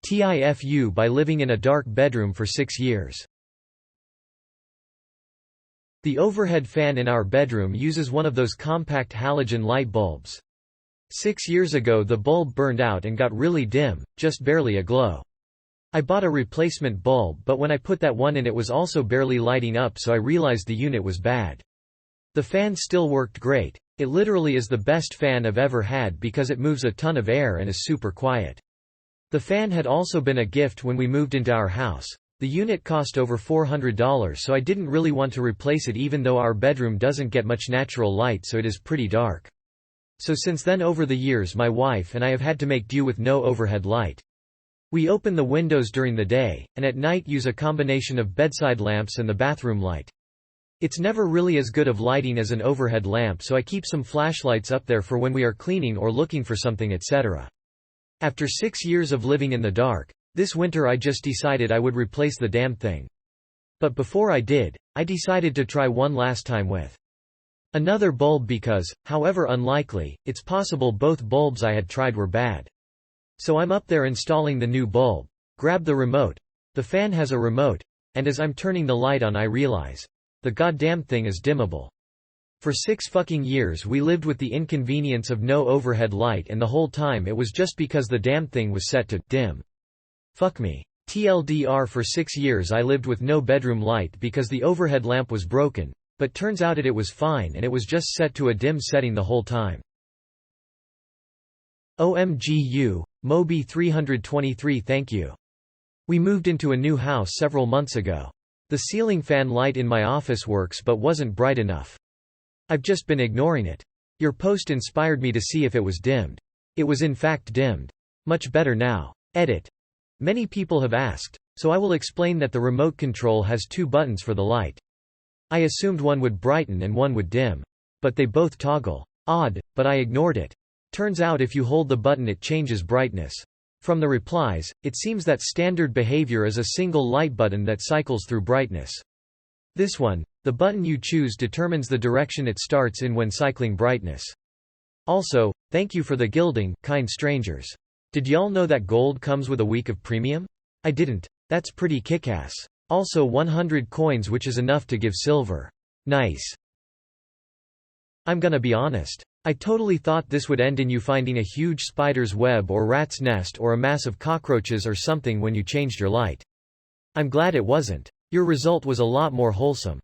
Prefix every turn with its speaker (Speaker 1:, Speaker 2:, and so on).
Speaker 1: TIFU by living in a dark bedroom for 6 years. The overhead fan in our bedroom uses one of those compact halogen light bulbs. 6 years ago the bulb burned out and got really dim, just barely aglow. I bought a replacement bulb, but when I put that one in it was also barely lighting up, so I realized the unit was bad. The fan still worked great. It literally is the best fan I've ever had because it moves a ton of air and is super quiet. The fan had also been a gift when we moved into our house. The unit cost over $400, so I didn't really want to replace it, even though our bedroom doesn't get much natural light, so it is pretty dark. So since then, over the years, my wife and I have had to make do with no overhead light. We open the windows during the day, and at night use a combination of bedside lamps and the bathroom light. It's never really as good of lighting as an overhead lamp, so I keep some flashlights up there for when we are cleaning or looking for something, etc. After 6 years of living in the dark, this winter I just decided I would replace the damn thing. But before I did, I decided to try one last time with another bulb because, however unlikely, it's possible both bulbs I had tried were bad. So I'm up there installing the new bulb. Grab the remote. The fan has a remote, and as I'm turning the light on I realize the goddamn thing is dimmable. For 6 fucking years we lived with the inconvenience of no overhead light, and the whole time it was just because the damn thing was set to dim. Fuck me. TLDR, for 6 years I lived with no bedroom light because the overhead lamp was broken, but turns out it was fine and it was just set to a dim setting the whole time. OMGU, Moby 323, thank you. We moved into a new house several months ago. The ceiling fan light in my office works but wasn't bright enough. I've just been ignoring it. Your post inspired me to see if it was dimmed. It was in fact dimmed. Much better now. Edit. Many people have asked, so I will explain that the remote control has 2 buttons for the light. I assumed one would brighten and one would dim. But they both toggle. Odd, but I ignored it. Turns out if you hold the button it changes brightness. From the replies, it seems that standard behavior is a single light button that cycles through brightness. This one, the button you choose determines the direction it starts in when cycling brightness. Also, thank you for the gilding, kind strangers. Did y'all know that gold comes with a week of premium? I didn't. That's pretty kick-ass. Also 100 coins, which is enough to give silver. Nice. I'm gonna be honest. I totally thought this would end in you finding a huge spider's web or rat's nest or a mass of cockroaches or something when you changed your light. I'm glad it wasn't. Your result was a lot more wholesome.